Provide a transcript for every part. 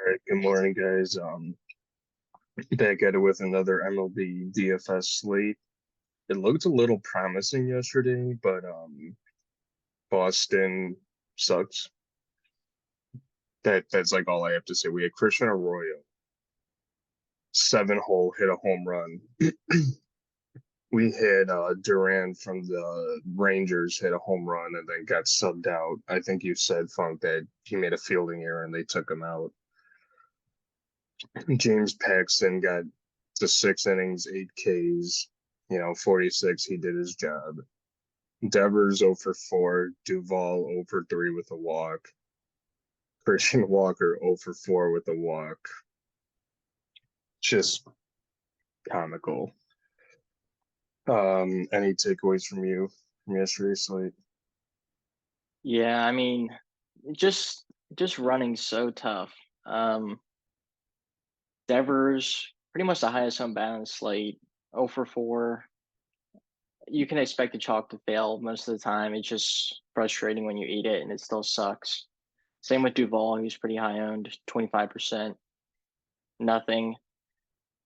right, good morning, guys. Back at it with another MLB DFS slate. It looked a little promising yesterday, but Boston sucks. That's like all I have to say. We had Christian Arroyo, 7 hole, hit a home run. We had Duran from the Rangers hit a home run and then got subbed out. I think you said, Funk, that he made a fielding error and they took him out. James Paxton got the 6 innings, 8 Ks, 46. He did his job. Devers 0 for 4, Duvall 0 for 3 with a walk, Christian Walker 0 for 4 with a walk. Just comical. Any takeaways from you from yesterday's slate? Yeah, I mean, just running so tough. Devers pretty much the highest unbalanced slate, 0 for 4. You can expect the chalk to fail most of the time. It's just frustrating when you eat it and it still sucks. Same with Duvall, he's pretty high owned, 25%. Nothing.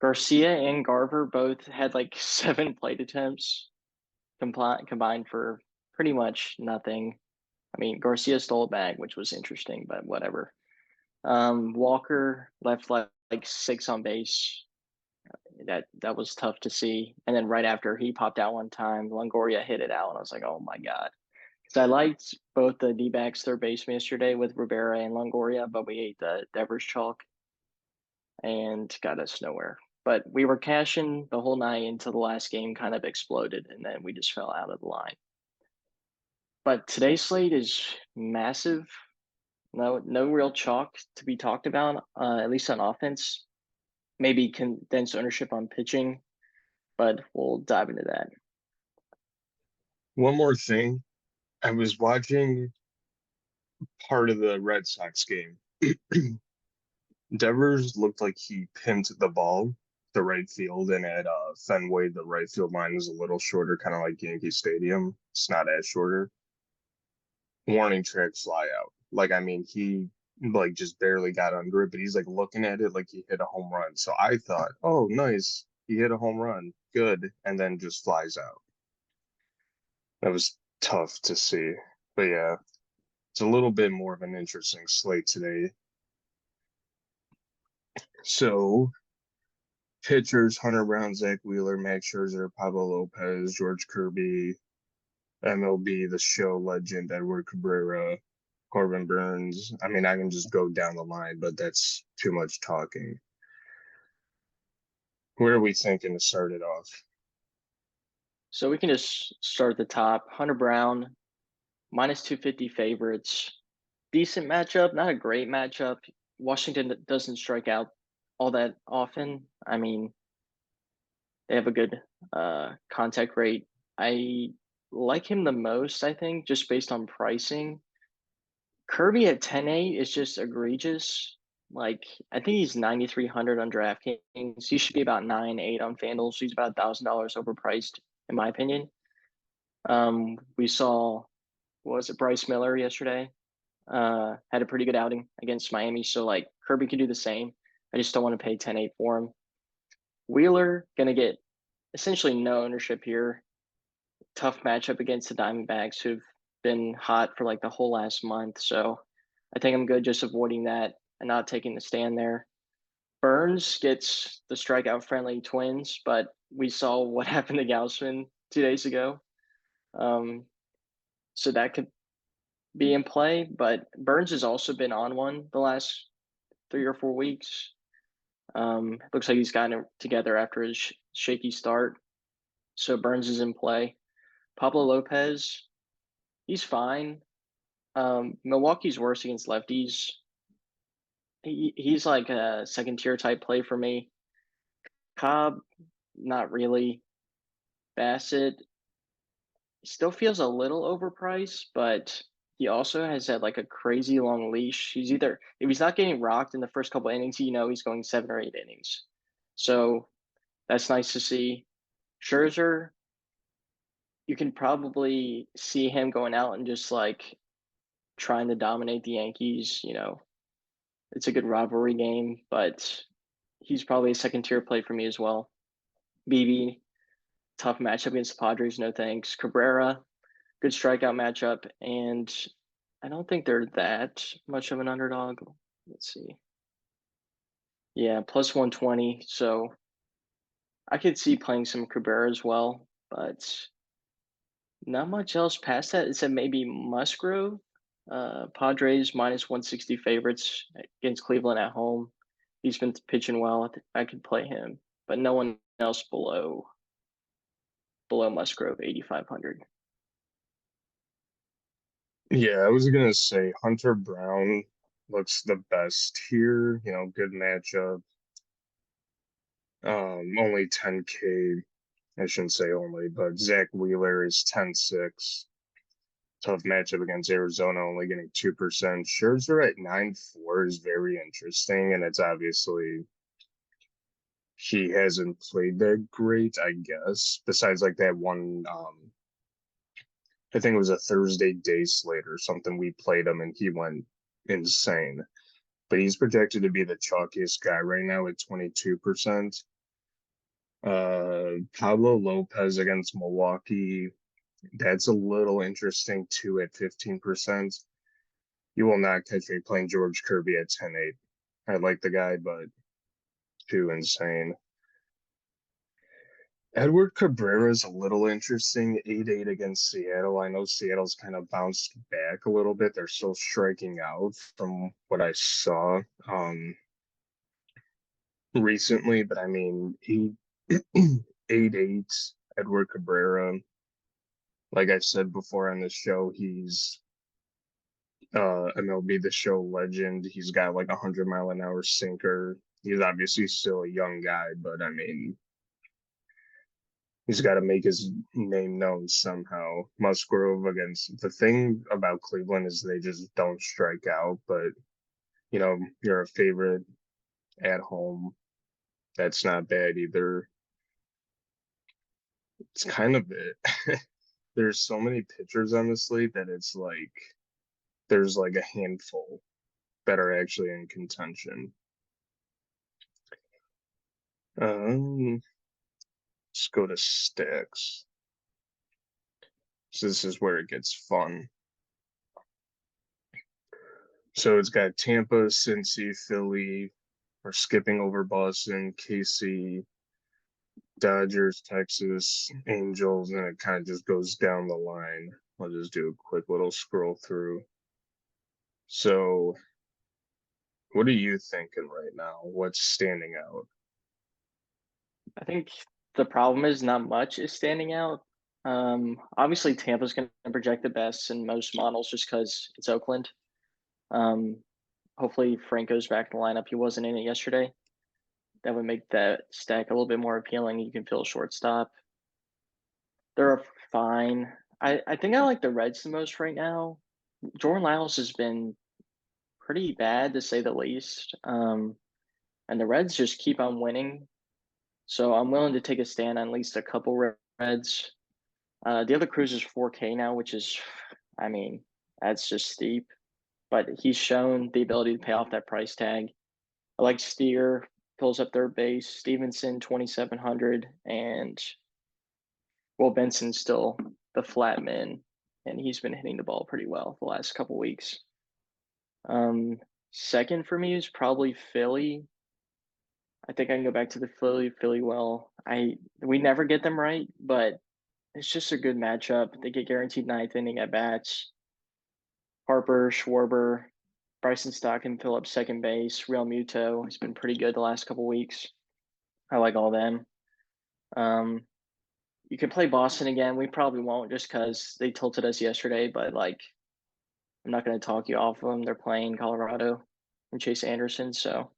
Garcia and Garver both had like 7 plate attempts combined for pretty much nothing. I mean, Garcia stole a bag, which was interesting, but whatever. Walker left like 6 on base. That was tough to see. And then right after he popped out one time, Longoria hit it out, and I was like, oh my god. Because I liked both the D-backs third baseman yesterday with Rivera and Longoria, but we ate the Devers chalk and got us nowhere. But we were cashing the whole night until the last game kind of exploded, and then we just fell out of the line. But today's slate is massive. No real chalk to be talked about, at least on offense. Maybe condensed ownership on pitching, but we'll dive into that. One more thing. I was watching part of the Red Sox game. Devers looked like he pinned the ball to right field, and at Fenway, the right field line is a little shorter, kind of like Yankee Stadium. It's not as shorter. Warning track fly out. Like, I mean, he like just barely got under it, but he's like looking at it like he hit a home run. So I thought, oh, nice, he hit a home run, good, and then just flies out. That was tough to see, but yeah, it's a little bit more of an interesting slate today. So pitchers: Hunter Brown, Zach Wheeler, Max Scherzer, Pablo Lopez, George Kirby, MLB The Show legend Edward Cabrera, Corbin Burns. I mean, I can just go down the line, but that's too much talking. Where are we thinking to start it off? So we can just start at the top. Hunter Brown, minus 250 favorites. Decent matchup, not a great matchup. Washington doesn't strike out all that often. I mean, they have a good contact rate. I like him the most, I think, just based on pricing. Kirby at 10.8 is just egregious. Like, I think he's 9,300 on DraftKings. He should be about 9.8 on Fanduel. So he's about $1,000 overpriced, in my opinion. We saw, what was it, Bryce Miller yesterday? Had a pretty good outing against Miami. So, like, Kirby could do the same. I just don't want to pay 10.8 for him. Wheeler, going to get essentially no ownership here. Tough matchup against the Diamondbacks, who've been hot for like the whole last month. So I think I'm good just avoiding that and not taking the stand there. Burns gets the strikeout friendly Twins, but we saw what happened to Gausman 2 days ago. So that could be in play, but Burns has also been on one the last 3 or 4 weeks. Looks like he's gotten it together after his shaky start. So Burns is in play. Pablo Lopez, he's fine. Milwaukee's worse against lefties. He's like a second tier type play for me. Cobb, not really. Bassett still feels a little overpriced, but he also has had like a crazy long leash. He's either, if he's not getting rocked in the first couple innings, he's going 7 or 8 innings. So that's nice to see. Scherzer, you can probably see him going out and just like trying to dominate the Yankees, It's a good rivalry game, but he's probably a second tier play for me as well. BB, tough matchup against the Padres, no thanks. Cabrera, good strikeout matchup, and I don't think they're that much of an underdog. Let's see. Yeah, plus 120. So I could see playing some Cabrera as well, but not much else past that. It said maybe Musgrove. Padres minus 160 favorites against Cleveland at home. He's been pitching well. I could play him, but no one else below Musgrove 8,500. Yeah, I was gonna say Hunter Brown looks the best here. You know, good matchup. Only 10K. I shouldn't say only, but Zach Wheeler is 10-6. Tough matchup against Arizona, only getting 2%. Scherzer at 9-4 is very interesting, and it's obviously he hasn't played that great, I guess. Besides like that one, I think it was a Thursday day slate or something. We played him and he went insane. But he's projected to be the chalkiest guy right now at 22%. Pablo Lopez against Milwaukee, that's a little interesting too at 15%. You will not catch me playing George Kirby at 10-8. I like the guy, but too insane. Edward Cabrera is a little interesting, 8-8 against Seattle. I know Seattle's kind of bounced back a little bit. They're still striking out from what I saw recently, but I mean, he 8-8 Edward Cabrera. Like I said before on this show, he's MLB The Show legend. He's got like 100-mile-an-hour sinker. He's obviously still a young guy, but I mean, he's got to make his name known somehow. Musgrove against the thing about Cleveland is they just don't strike out, but you know, you're a favorite at home. That's not bad either. It's kind of it. There's so many pitchers on the slate that it's like there's like a handful that are actually in contention. Let's go to sticks. So this is where it gets fun. So it's got Tampa, Cincy, Philly. We're skipping over Boston, KC, Dodgers, Texas, Angels, and it kind of just goes down the line. I'll just do a quick little scroll through. So, what are you thinking right now? What's standing out? I think the problem is not much is standing out. Obviously Tampa's going to project the best in most models just because it's Oakland. Um, Hopefully Franco's back in the lineup. He wasn't in it yesterday. That would make that stack a little bit more appealing. You can fill shortstop. They're fine. I think I like the Reds the most right now. Jordan Lyles has been pretty bad to say the least. And the Reds just keep on winning. So I'm willing to take a stand on at least a couple Reds. The other cruise is 4K now, which is, I mean, that's just steep. But he's shown the ability to pay off that price tag. I like Steer, pulls up third base. Stevenson, 2,700. And Will Benson's still the flat man. And he's been hitting the ball pretty well the last couple weeks. Second for me is probably Philly. I think I can go back to the Philly well. We never get them right, but it's just a good matchup. They get guaranteed ninth inning at bats. Harper, Schwarber, Bryson Stott can fill up second base. Real Muto has been pretty good the last couple weeks. I like all them. You can play Boston again. We probably won't just because they tilted us yesterday, but like I'm not going to talk you off of them. They're playing Colorado and Chase Anderson, so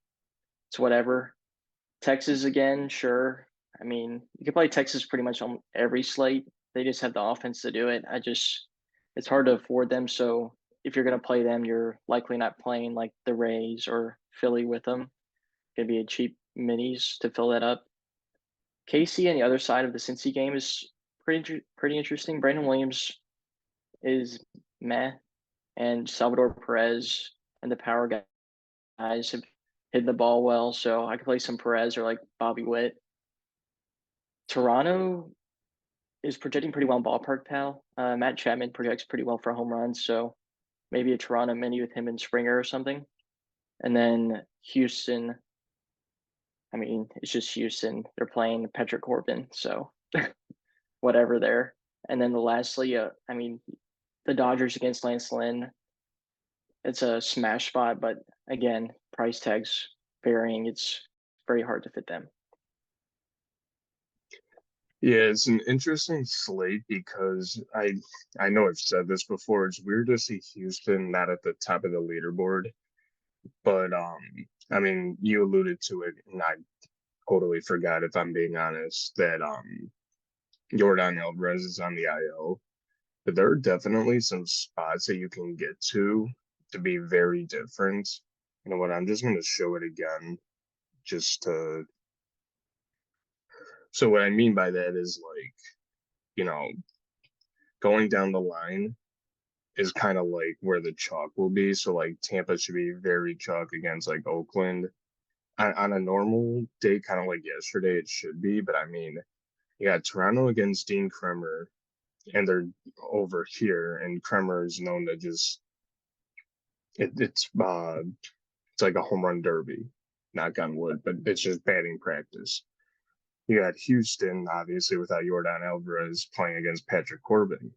it's whatever. Texas again, sure. I mean, you can play Texas pretty much on every slate. They just have the offense to do it. It's hard to afford them. So if you're going to play them, you're likely not playing like the Rays or Philly with them. Going to be a cheap minis to fill that up. KC on the other side of the Cincy game is pretty interesting. Brandon Williams is meh, and Salvador Perez and the power guys have hit the ball well, so I could play some Perez or like Bobby Witt. Toronto is projecting pretty well in ballpark, pal. Matt Chapman projects pretty well for home runs, so maybe a Toronto mini with him and Springer or something. And then Houston, I mean, it's just Houston. They're playing Patrick Corbin, so whatever there. And then lastly, I mean, the Dodgers against Lance Lynn. It's a smash spot, but again, price tags varying. It's very hard to fit them. Yeah, it's an interesting slate because I know I've said this before. It's weird to see Houston not at the top of the leaderboard, but I mean, you alluded to it, and I totally forgot, if I'm being honest, that Jordan Alvarez is on the IL. But there are definitely some spots that you can get to be very different. You know what? I'm just going to show it again, just to. So what I mean by that is like, you know, going down the line is kind of like where the chalk will be. So like Tampa should be very chalk against like Oakland. On a normal day, kind of like yesterday, it should be. But I mean, you got Toronto against Dean Kremer, and they're over here, and Kremer is known to just it's like a home run derby, knock on wood, but it's just batting practice. You got Houston, obviously, without Jordan Alvarez playing against Patrick Corbin,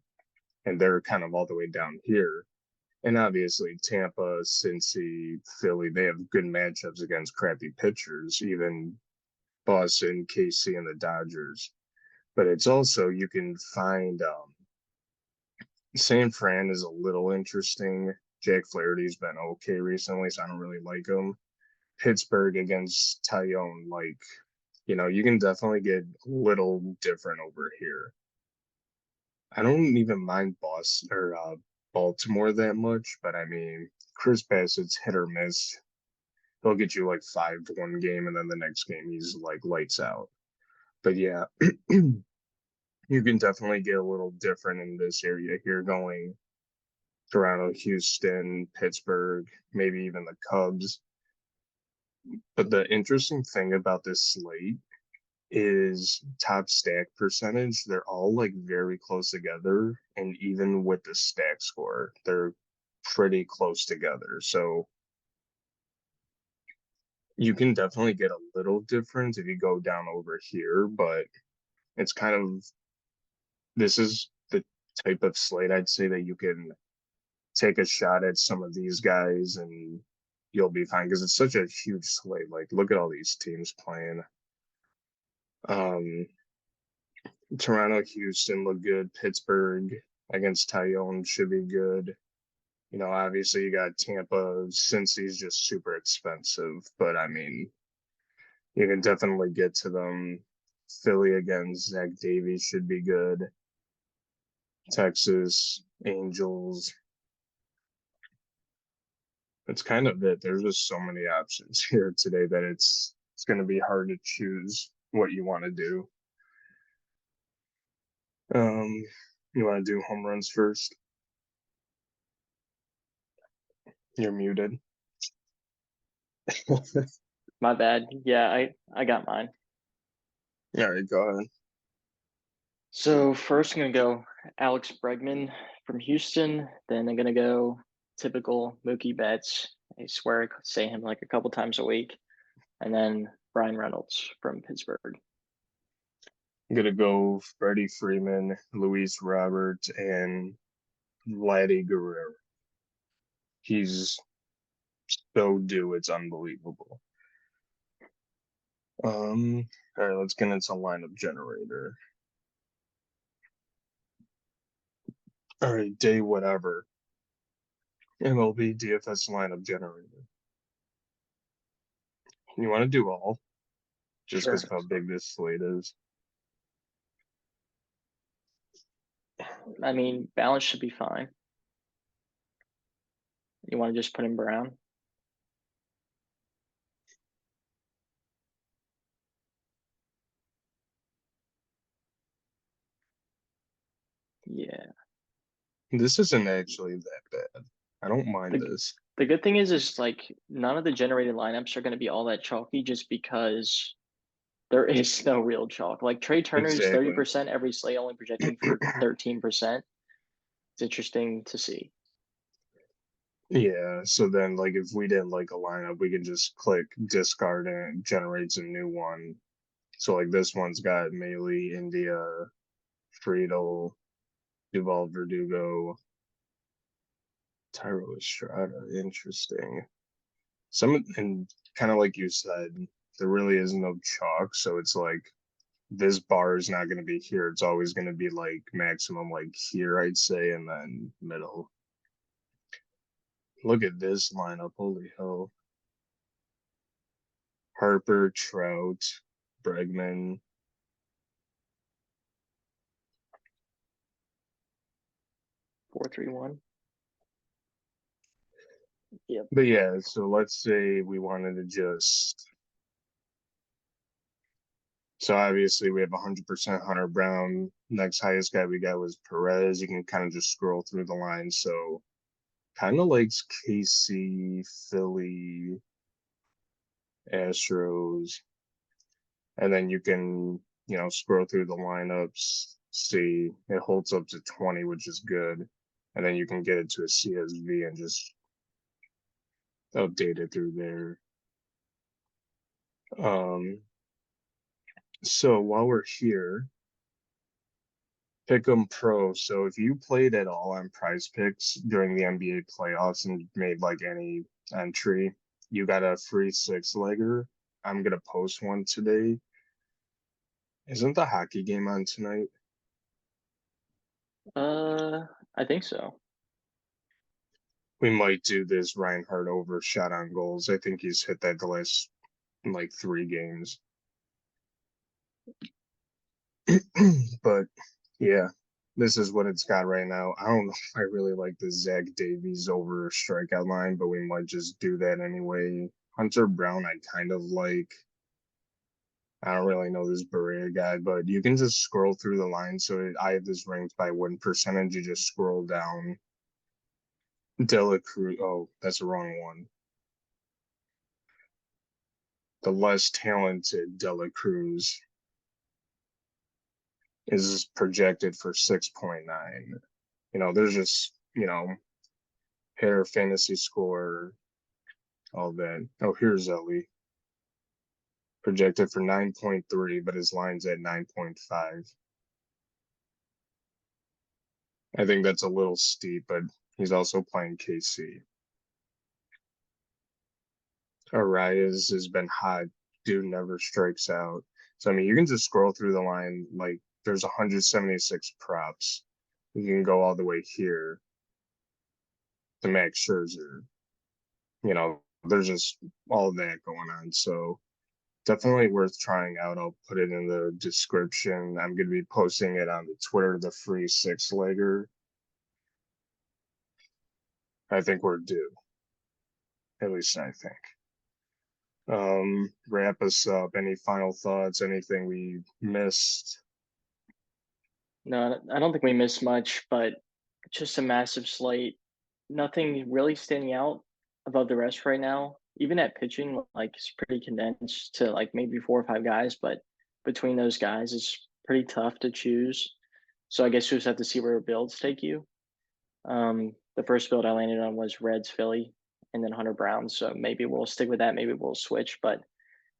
and they're kind of all the way down here. And obviously, Tampa, Cincy, Philly, they have good matchups against crappy pitchers, even Boston, KC, and the Dodgers. But it's also, you can find San Fran is a little interesting. Jack Flaherty's been okay recently, so I don't really like him. Pittsburgh against Tyone, like, you can definitely get a little different over here. I don't even mind Boston or Baltimore that much, but I mean, Chris Bassett's hit or miss. He'll get you like 5 to 1 game, and then the next game he's like lights out. But yeah, you can definitely get a little different in this area here, going Toronto, Houston, Pittsburgh, maybe even the Cubs. But the interesting thing about this slate is top stack percentage. They're all like very close together, and even with the stack score, they're pretty close together. So you can definitely get a little difference if you go down over here, but it's kind of this is the type of slate I'd say that you can take a shot at some of these guys and you'll be fine because it's such a huge slate. Like, look at all these teams playing. Um, Toronto, Houston look good. Pittsburgh against Tyone should be good. Obviously you got Tampa, since he's just super expensive, but I mean, you can definitely get to them. Philly against Zach Davies should be good. Texas, Angels. That's kind of it. There's just so many options here today that it's going to be hard to choose what you want to do. You want to do home runs first? You're muted. My bad. Yeah, I got mine. All right, go ahead. So first, I'm gonna go Alex Bregman from Houston. Then I'm gonna go typical Mookie Betts. I swear I could say him like a couple times a week. And then Brian Reynolds from Pittsburgh. I'm gonna go Freddie Freeman, Luis Robert, and Vladdy Guerrero. He's so due, it's unbelievable. All right, let's get into lineup generator. All right, day whatever. MLB DFS lineup generator. You want to do all? Just Sure. because of how big this slate is. I mean, balance should be fine. You want to just put in Brown? Yeah. This isn't actually that bad. I don't mind The this. The good thing is like none of the generated lineups are going to be all that chalky just because there is no real chalk. Like Trey Turner's Exactly. 30% every slate, only projecting for 13%. It's interesting to see. Yeah, so then like if we didn't like a lineup, we can just click discard and it generates a new one. So like this one's got Melee, India, Friedel, Duval Verdugo, Tyro Estrada. Interesting. And kind of like you said, there really is no chalk, so it's like this bar is not going to be here. It's always going to be like maximum like here, I'd say, and then middle. Look at this lineup. Holy hell. Harper, Trout, Bregman. 4-3-1. Yep. But yeah, so let's say we wanted to just. So obviously we have 100% Hunter Brown. Next highest guy we got was Perez. You can kind of just scroll through the line. So kind of likes KC, Philly, Astros. And then you can, scroll through the lineups, see it holds up to 20, which is good. And then you can get it to a CSV and just update it through there. So while we're here, Pick'em Pro. So if you played at all on Prize Picks during the NBA playoffs and made like any entry, you got a free 6-legger. I'm gonna post one today. Isn't the hockey game on tonight? I think so. We might do this Reinhardt over shot on goals. I think he's hit that the last like 3 games. But yeah, this is what it's got right now. I don't know if I really like the Zach Davies over strikeout line, but we might just do that anyway. Hunter Brown, I kind of like. I don't really know this Berea guy, but you can just scroll through the line. So I have this ranked by win percentage. You just scroll down. Dela Cruz. Oh, that's the wrong one. The less talented Dela Cruz is projected for 6.9. There's just, hitter, fantasy score, all that. Oh, here's Ellie. Projected for 9.3, but his line's at 9.5. I think that's a little steep, but he's also playing KC. Arias has been hot. Dude never strikes out. So, I mean, you can just scroll through the line. Like, there's 176 props. You can go all the way here to Max Scherzer. There's just all that going on. So, definitely worth trying out. I'll put it in the description. I'm going to be posting it on the Twitter, the free 6-legger. I think we're due. At least I think. Wrap us up. Any final thoughts? Anything we missed? No, I don't think we missed much, but just a massive slate. Nothing really standing out above the rest right now. Even at pitching, like it's pretty condensed to like maybe 4 or 5 guys, but between those guys, it's pretty tough to choose. So I guess you just have to see where builds take you. The first build I landed on was Reds Philly and then Hunter Brown. So maybe we'll stick with that. Maybe we'll switch, but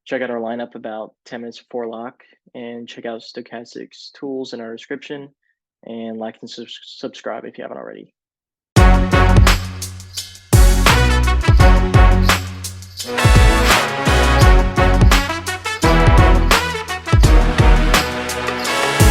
check out our lineup about 10 minutes before lock and check out Stochastics tools in our description and like and subscribe if you haven't already.